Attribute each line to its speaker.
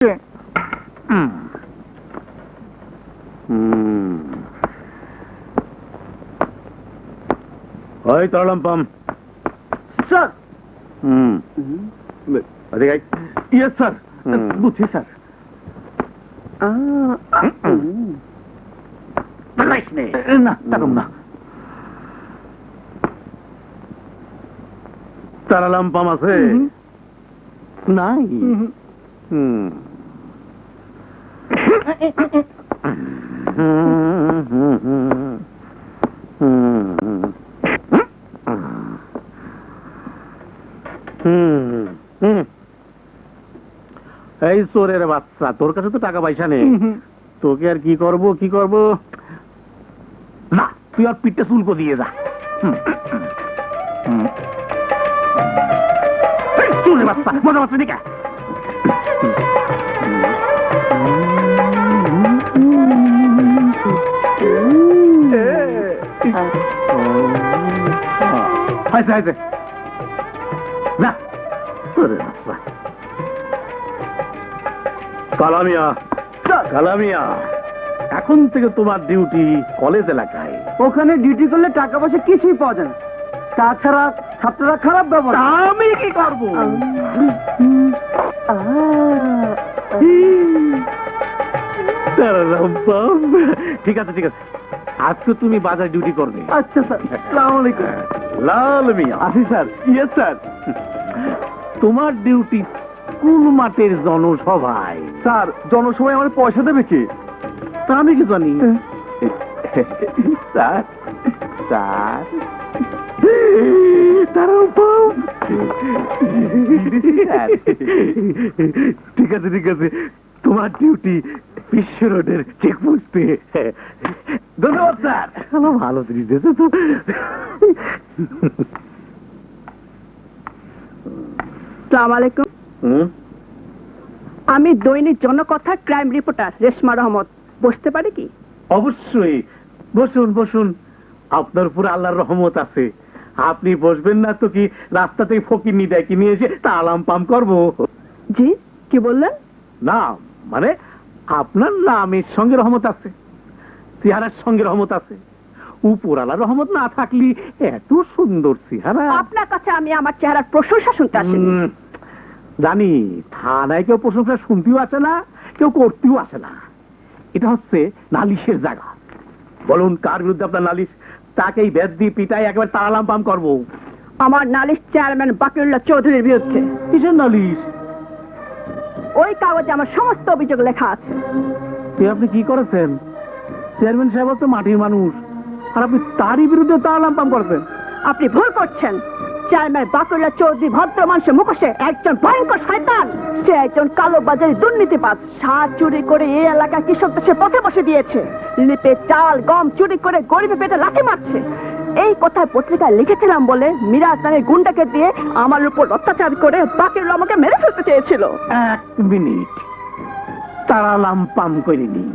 Speaker 1: ওই তরলাম পাম
Speaker 2: sir.
Speaker 1: Yes sir, বুঝছি sir. না তারম না, তারালাম পাম আছে নাই। এই চোরের বাচ্চা, তোর কাছে তো টাকা পয়সা নেই, তোকে আর কি করব না, তুই আর পিঠটা চুলকো দিয়ে যা। চোরের বাচ্চা, মজা বাচ্চা দিকে না। চোরের বাচ্চা কালামিয়া, কালামিয়া, এখন থেকে তোমার ডিউটি কলেজ এলাকায়।
Speaker 2: ওখানে ডিউটি করলে টাকা পয়সা কিছুই পাওয়া যায় না, তাছাড়া ছাত্ররা খারাপ ব্যবহার।
Speaker 1: আমি কি করবো? ঠিক আছে ঠিক আছে, আজকে তুমি বাজার ডিউটি করবে।
Speaker 2: আচ্ছা স্যার, আসসালামু আলাইকুম।
Speaker 1: লাল মিয়া।
Speaker 2: আসি স্যার।
Speaker 1: Yes sir. তোমার ডিউটি স্কুল মাঠের জনসভায়।
Speaker 2: স্যার, জনসভায় আমার পয়সা দেবে কি?
Speaker 1: তা আমি কি জানি। স্যার স্যার, ঠিক আছে ঠিক আছে, তোমার ডিউটি বিশ্ব রোডের চেকপোস্টে। ধন্যবাদ স্যার, ভালো জিনিস দিয়েছে তো।
Speaker 3: আসসালামু আলাইকুম। আমি দৈনিক জনকথা ক্রাইম রিপোর্টার রেশমা রহমত, বসতে পারি কি?
Speaker 1: অবশ্যই, বসুন বসুন, আপনার উপর আল্লাহর রহমত আছে। আপনি বসবেন না তো কি রাস্তাতে ফকির নিয়ে কি নিয়ে এসে তালাম পাম করবো?
Speaker 3: জি, কি বললেন?
Speaker 1: না মানে আপনার নামের সঙ্গে রহমত আছে, চেহারার সঙ্গে রহমত আছে। উপর আল্লাহর রহমত না থাকলে এত সুন্দর চেহারা।
Speaker 3: আপনার কাছে আমি আমার চেহারার প্রশংসা শুনতে আসিনি।
Speaker 1: জানি, থানায় কেউ প্রশংসা শুনতেও আসে না, কেউ করতেও আসে না। এটা হচ্ছে নালিশের জায়গা। বলুন কার বিরুদ্ধে আপনার নালিশ? তাকেই বেদ দিয়ে পিটাই একেবারে তালাম পাম করবো।
Speaker 3: আমার নালিশ চেয়ারম্যান বাকিরুল্লাহ চৌধুরীর বিরুদ্ধে।
Speaker 1: কিসের নালিশ?
Speaker 3: ওই কাগজে আমার সমস্ত অভিযোগ লেখা আছে।
Speaker 1: আপনি কি করেছেন? চেয়ারম্যান সাহেব তো মাটির মানুষ, আর আপনি তারই বিরুদ্ধে তালাম পাম করছেন।
Speaker 3: আপনি ভুল করছেন। চেয়ারম্যান বাকিরুল্লাহ চৌধুরী ভদ্র মানুষের মুখোশে একজন ভয়ঙ্কর শয়তান। সে একজন কালো বাজারি দুর্নীতিবাজ। সার চুরি করে এই এলাকায় কৃষকদের সে পথে বসে দিয়েছে। লিপে চাল গম চুরি করে গরিবের পেটে লাথি মারছে। এই কথা পত্রিকায় লিখেছিলাম বলে মিরাজ নামে গুন্ডাকে দিয়ে আমার উপর অত্যাচার করে বাকিরুল্লাহ আমাকে মেরে ফেলতে চেয়েছিল।
Speaker 1: এক মিনিট, তালাম পাম করিনি।